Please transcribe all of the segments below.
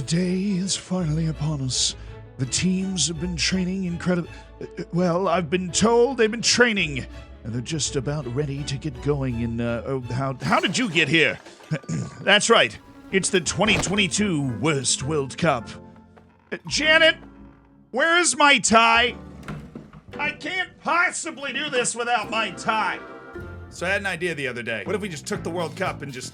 day is finally upon us. The teams have been training incredibly. Well, I've been told they've been training, and they're just about ready to get going. How did you get here? That's right. It's the 2022 Worst World Cup. Janet, where is my tie? I can't possibly do this without my tie. So I had an idea the other day. What if we just took the World Cup and just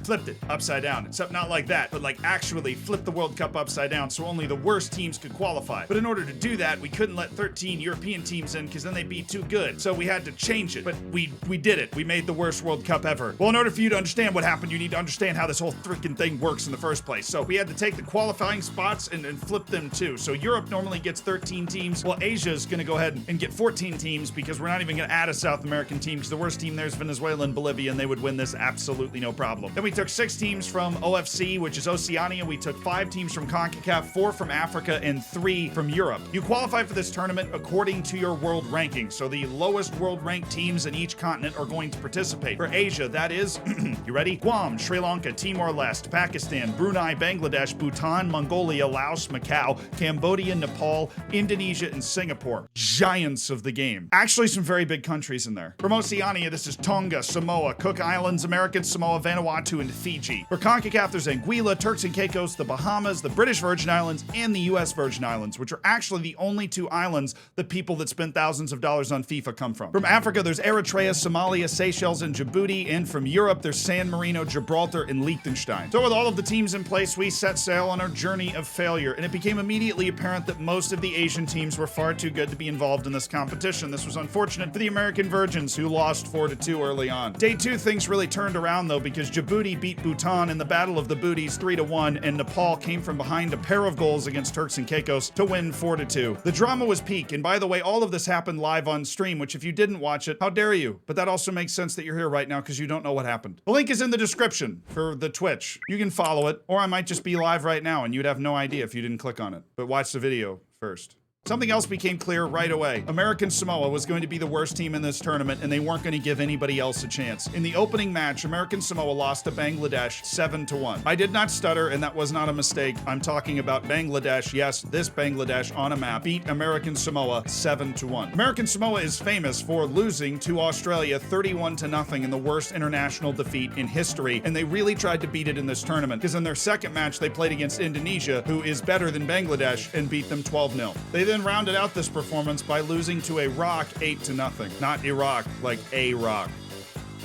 flipped it upside down? Except not like that, but like actually flipped the World Cup upside down so only the worst teams could qualify. But in order to do that, we couldn't let 13 European teams in because then they'd be too good. So we had to change it. But we did it. We made the worst World Cup ever. Well, in order for you to understand what happened, you need to understand how this whole freaking thing works in the first place. So we had to take the qualifying spots and flip them too. So Europe normally gets 13 teams. Well, Asia is going to go ahead and get 14 teams because we're not even going to add a South American team because the worst team there is Venezuela and Bolivia, and they would win this absolutely no problem. Then we took 6 teams from OFC, which is Oceania. We took 5 teams from CONCACAF, 4 from Africa, and 3 from Europe. You qualify for this tournament according to your world ranking. So the lowest world ranked teams in each continent are going to participate. For Asia, that is, you ready? Guam, Sri Lanka, Timor-Leste, Pakistan, Brunei, Bangladesh, Bhutan, Mongolia, Laos, Macau, Cambodia, Nepal, Indonesia, and Singapore. Giants of the game. Actually, some very big countries in there. From Oceania, this is Tonga, Samoa, Cook Islands, American Samoa, Vanuatu, and Fiji. For CONCACAF, there's Anguilla, Turks and Caicos, the Bahamas, the British Virgin Islands, and the US Virgin Islands, which are actually the only 2 islands the people that spent thousands of dollars on FIFA come from. From Africa, there's Eritrea, Somalia, Seychelles, and Djibouti, and from Europe, there's San Marino, Gibraltar, and Liechtenstein. So with all of the teams in place, we set sail on our journey of failure, and it became immediately apparent that most of the Asian teams were far too good to be involved in this competition. This was unfortunate for the American Virgins, who lost 4-2 early on. Day 2, things really turned around, though, because Djibouti beat Bhutan in the Battle of the Booties 3-1, and Nepal came from behind a pair of goals against Turks and Caicos to win 4-2. The drama was peak, and by the way, all of this happened live on stream, which if you didn't watch it, how dare you? But that also makes sense that you're here right now because you don't know what happened. The link is in the description for the Twitch. You can follow it, or I might just be live right now and you'd have no idea if you didn't click on it. But watch the video first. Something else became clear right away. American Samoa was going to be the worst team in this tournament, and they weren't going to give anybody else a chance. In the opening match, American Samoa lost to Bangladesh 7-1. I did not stutter, and that was not a mistake. I'm talking about Bangladesh. Yes, this Bangladesh on a map beat American Samoa 7-1. American Samoa is famous for losing to Australia 31-0 in the worst international defeat in history, and they really tried to beat it in this tournament, because in their second match, they played against Indonesia, who is better than Bangladesh, and beat them 12-0. They then rounded out this performance by losing to Iraq 8-0. Not Iraq, like a rock.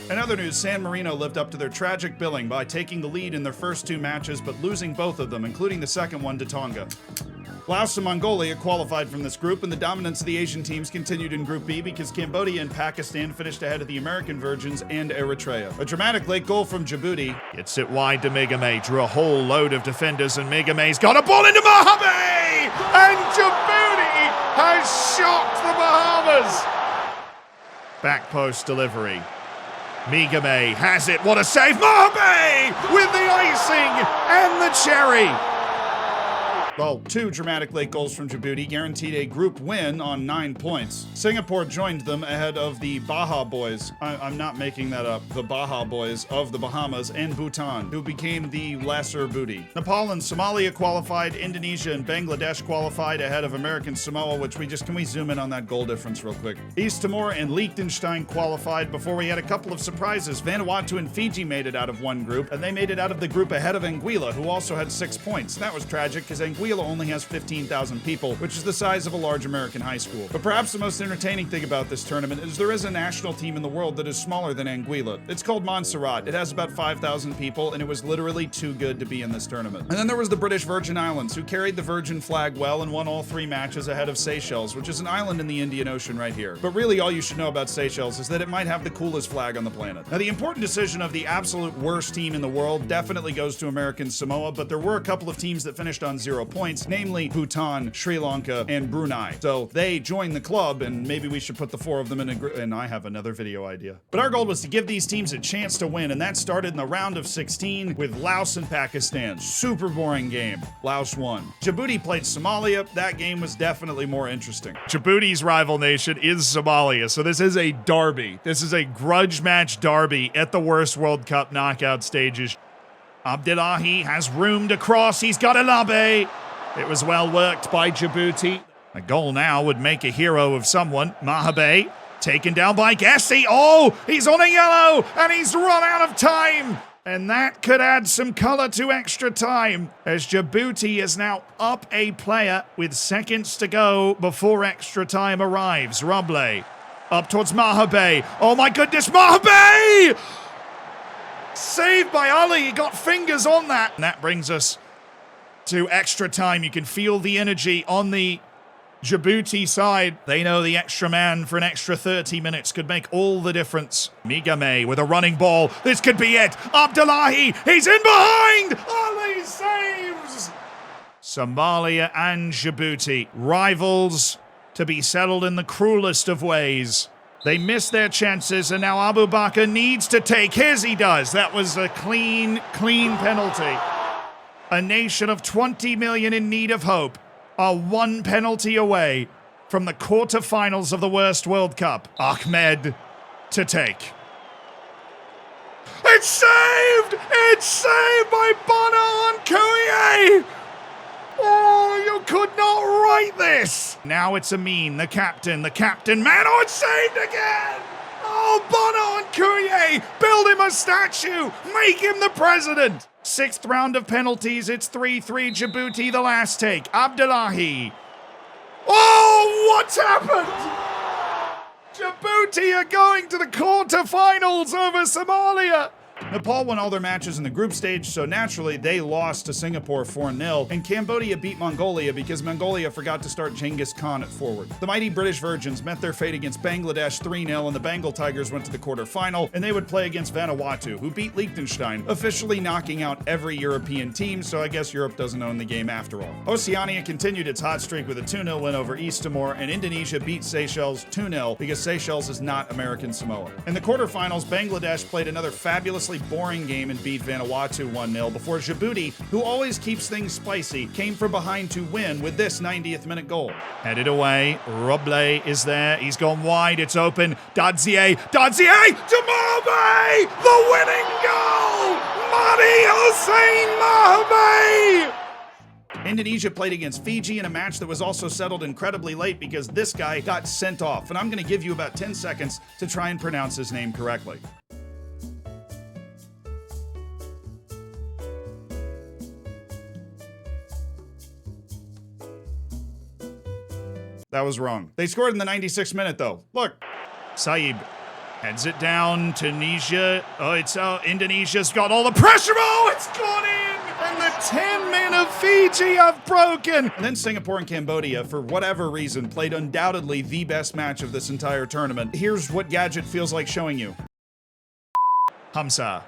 In other news, San Marino lived up to their tragic billing by taking the lead in their first 2 matches, but losing both of them, including the second one to Tonga. Laos and Mongolia qualified from this group, and the dominance of the Asian teams continued in Group B because Cambodia and Pakistan finished ahead of the American Virgins and Eritrea. A dramatic late goal from Djibouti. Gets it wide to Megame, drew a whole load of defenders, and Megame's got a ball into Mohamed! And Djibouti has shocked the Bahamas! Back post delivery. Megame has it, what a save! Mohamed with the icing and the cherry! Well, 2 dramatic late goals from Djibouti guaranteed a group win on 9 points. Singapore joined them ahead of the Baja Boys. I'm not making that up. The Baja Boys of the Bahamas and Bhutan, who became the lesser booty. Nepal and Somalia qualified. Indonesia and Bangladesh qualified ahead of American Samoa, which can we zoom in on that goal difference real quick? East Timor and Liechtenstein qualified before we had a couple of surprises. Vanuatu and Fiji made it out of one group, and they made it out of the group ahead of Anguilla, who also had 6 points. That was tragic because Anguilla only has 15,000 people, which is the size of a large American high school. But perhaps the most entertaining thing about this tournament is there is a national team in the world that is smaller than Anguilla. It's called Montserrat. It has about 5,000 people, and it was literally too good to be in this tournament. And then there was the British Virgin Islands, who carried the Virgin flag well and won all 3 matches ahead of Seychelles, which is an island in the Indian Ocean right here. But really all you should know about Seychelles is that it might have the coolest flag on the planet. Now the important decision of the absolute worst team in the world definitely goes to American Samoa, but there were a couple of teams that finished on 0 points, namely Bhutan, Sri Lanka, and Brunei. So they joined the club, and maybe we should put the 4 of them in a group. And I have another video idea. But our goal was to give these teams a chance to win, and that started in the round of 16 with Laos and Pakistan. Super boring game. Laos won. Djibouti played Somalia. That game was definitely more interesting. Djibouti's rival nation is Somalia, so this is a derby. This is a grudge match derby at the worst World Cup knockout stages. Abdullahi has room to cross. He's got Elabe. It was well worked by Djibouti. A goal now would make a hero of someone. Mahabe taken down by Gessi. Oh, he's on a yellow and he's run out of time. And that could add some colour to extra time, as Djibouti is now up a player with seconds to go before extra time arrives. Roble up towards Mahabe. Oh my goodness, Mahabe! Saved by Ali. He got fingers on that. And that brings us to extra time. You can feel the energy on the Djibouti side. They know the extra man for an extra 30 minutes could make all the difference. Migame with a running ball. This could be it. Abdullahi, he's in behind. Ali saves. Somalia and Djibouti, rivals to be settled in the cruelest of ways. They missed their chances, and now Abu Bakr needs to take his. He does. That was a clean penalty. A nation of 20 million in need of hope are one penalty away from the quarterfinals of the worst World Cup. Ahmed to take. It's saved! It's saved by Bono and Kouye! Oh, you could not write this! Now it's Amin, the captain man. Oh, it's saved again! Oh, Bono and Kouye, build him a statue! Make him the president! Sixth round of penalties, it's 3-3 Djibouti, the last take. Abdullahi. Oh, what's happened? Djibouti are going to the quarterfinals over Somalia. Nepal won all their matches in the group stage, so naturally they lost to Singapore 4-0, and Cambodia beat Mongolia because Mongolia forgot to start Genghis Khan at forward. The mighty British Virgins met their fate against Bangladesh 3-0, and the Bengal Tigers went to the quarterfinal, and they would play against Vanuatu, who beat Liechtenstein, officially knocking out every European team, so I guess Europe doesn't own the game after all. Oceania continued its hot streak with a 2-0 win over East Timor, and Indonesia beat Seychelles 2-0 because Seychelles is not American Samoa. In the quarterfinals, Bangladesh played another fabulously boring game and beat Vanuatu 1-0 before Djibouti, who always keeps things spicy, came from behind to win with this 90th minute goal. Headed away, Roble is there, he's gone wide, it's open, Dadzier, Mahabe! The winning goal! Mahdi Hussein Mahabe! Indonesia played against Fiji in a match that was also settled incredibly late because this guy got sent off, and I'm going to give you about 10 seconds to try and pronounce his name correctly. That was wrong. They scored in the 96th minute, though. Look, Saib heads it down. Tunisia. Oh, it's Indonesia's got all the pressure. Oh, it's gone in! And the 10 men of Fiji have broken. And then Singapore and Cambodia, for whatever reason, played undoubtedly the best match of this entire tournament. Here's what Gadget feels like showing you. Hamza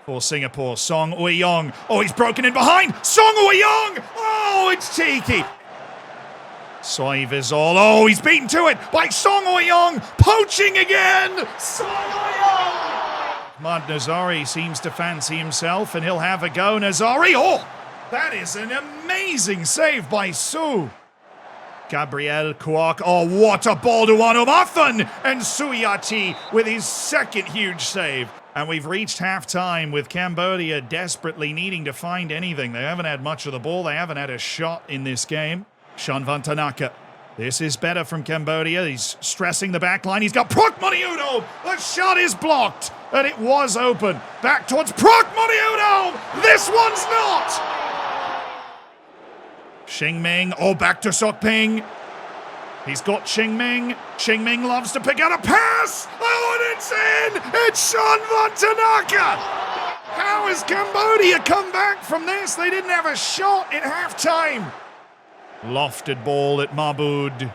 for Singapore. Song Ouyong. Oh, he's broken in behind. Song Ouyong! Oh, it's cheeky. Soiv is all. Oh, he's beaten to it by Song Ouyong. Poaching again. Song Ouyong. Ahmad Nazari seems to fancy himself, and he'll have a go. Nazari. Oh, that is an amazing save by Su. Gabriel Kwok. Oh, what a ball to Anumathan. And Suyachi with his second huge save. And we've reached half-time with Cambodia desperately needing to find anything. They haven't had much of the ball. They haven't had a shot in this game. Shanvan Tanaka. This is better from Cambodia. He's stressing the back line. He's got Prokmoniudo. The shot is blocked. And it was open. Back towards Prokmoniudo. This one's not. Xingming. Oh, back to Sokping. He's got Xingming. Xingming loves to pick out a pass. Oh, and it's in. It's Shanvan Tanaka. How has Cambodia come back from this? They didn't have a shot in halftime. Lofted ball at Mahmoud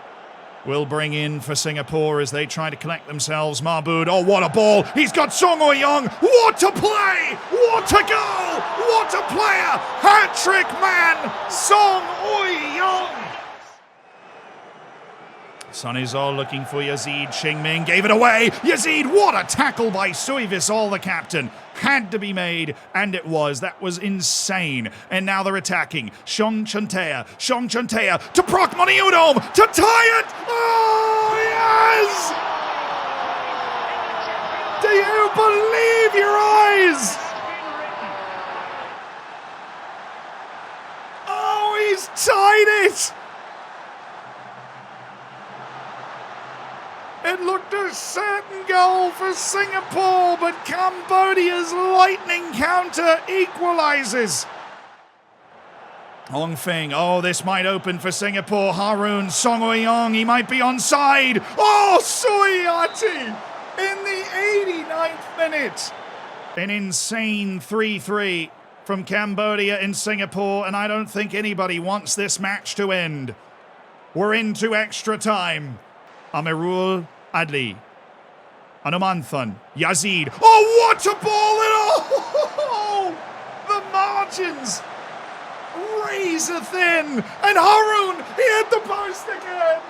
will bring in for Singapore as they try to collect themselves. Mahmoud, oh, what a ball. He's got Song Ouyong. What a play. What a goal. What a player. Hat-trick man, Song Ouyong. Sunizol looking for Yazid. Xingming gave it away. Yazid, what a tackle by Suivisol, the captain. Had to be made, and it was. That was insane. And now they're attacking. Shong Chantea to Prokmoniudo to tie it. Oh, yes! Do you believe your eyes? has tied it! It looked a certain goal for Singapore, but Cambodia's lightning counter equalizes. Hong Feng, oh, this might open for Singapore. Harun, Song Ouyong, he might be onside. Oh, Suiyati in the 89th minute. An insane 3-3 from Cambodia in Singapore, and I don't think anybody wants this match to end. We're into extra time. Amirul Adli, Anumanthan, Yazid. Oh, what a ball! The margins razor thin, and Harun, he hit the post again.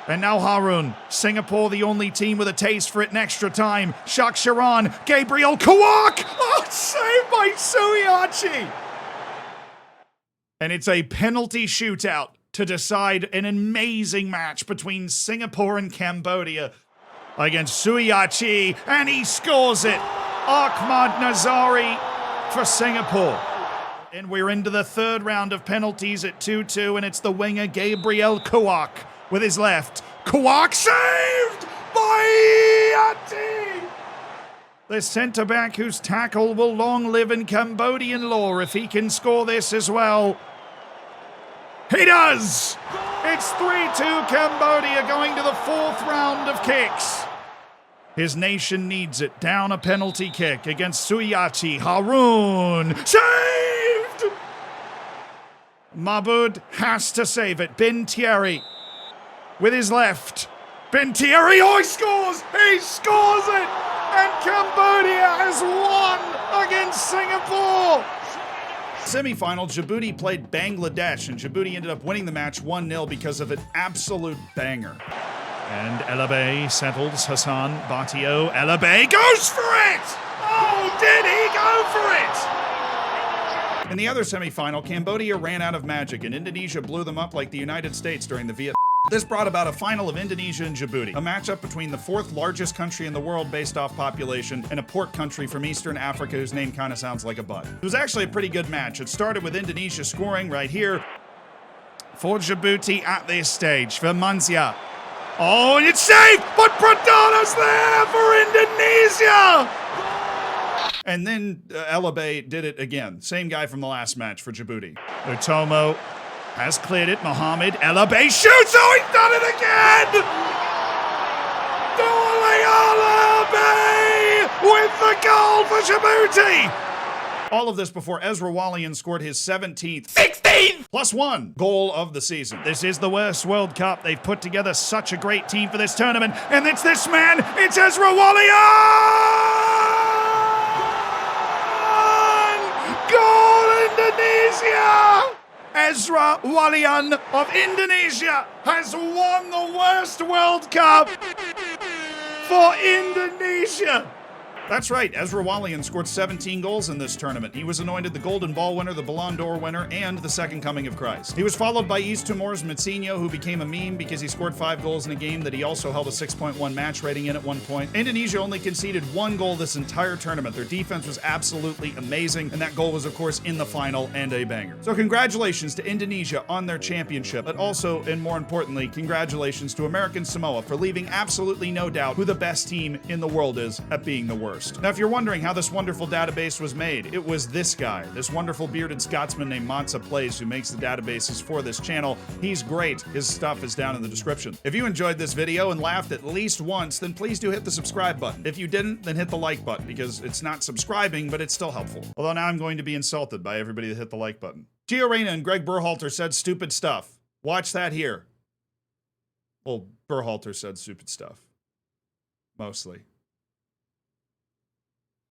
And now Harun, Singapore the only team with a taste for it in extra time. Shak Sharan, Gabriel Kawak, oh, saved by Suiyachi. And it's a penalty shootout to decide an amazing match between Singapore and Cambodia against Suiyachi, and he scores it. Ahmad Nazari for Singapore. And we're into the third round of penalties at 2-2, and it's the winger Gabriel Kawak with his left. Kawak saved by Yati! The centre-back whose tackle will long live in Cambodian lore if he can score this as well. He does! It's 3-2 Cambodia going to the fourth round of kicks. His nation needs it. Down a penalty kick against Suiyachi. Harun saved! Mahmoud has to save it. Ben Thierry with his left. Ben Thierry, oh, he scores! He scores it! And Cambodia has won against Singapore! Semi-final, Djibouti played Bangladesh, and Djibouti ended up winning the match 1-0 because of an absolute banger. And Elabey settles Hassan Batio. Elabey goes for it! Oh, did he go for it? In the other semi-final, Cambodia ran out of magic, and Indonesia blew them up like the United States during the Vietnam. This brought about a final of Indonesia and Djibouti, a matchup between the fourth largest country in the world based off population and a port country from Eastern Africa whose name kind of sounds like a butt. It was actually a pretty good match. It started with Indonesia scoring right here for Djibouti at this stage for Mansia. Oh, and it's saved, but Pradana's there for Indonesia! And then Elabey did it again. Same guy from the last match for Djibouti. Utomo has cleared it. Mohamed Elabey shoots. Oh, he's done it again! Elabey with the goal for Djibouti! All of this before Ezra Walian scored his 17th, 16th +1 goal of the season. This is the worst World Cup. They've put together such a great team for this tournament, and it's this man, it's Ezra Walian! Goal Indonesia! Ezra Walian of Indonesia has won the worst World Cup for Indonesia. That's right, Ezra Walian scored 17 goals in this tournament. He was anointed the Golden Ball winner, the Ballon d'Or winner, and the Second Coming of Christ. He was followed by East Timor's Matsinho, who became a meme because he scored 5 goals in a game that he also held a 6.1 match rating in at one point. Indonesia only conceded 1 goal this entire tournament. Their defense was absolutely amazing, and that goal was, of course, in the final and a banger. So congratulations to Indonesia on their championship, but also, and more importantly, congratulations to American Samoa for leaving absolutely no doubt who the best team in the world is at being the worst. Now, if you're wondering how this wonderful database was made, it was this guy, this wonderful bearded Scotsman named Monza Plays, who makes the databases for this channel. He's great. His stuff is down in the description. If you enjoyed this video and laughed at least once, then please do hit the subscribe button. If you didn't, then hit the like button, because it's not subscribing, but it's still helpful. Although now I'm going to be insulted by everybody that hit the like button. Gio Reyna and Greg Berhalter said stupid stuff. Watch that here. Well, Berhalter said stupid stuff. Mostly.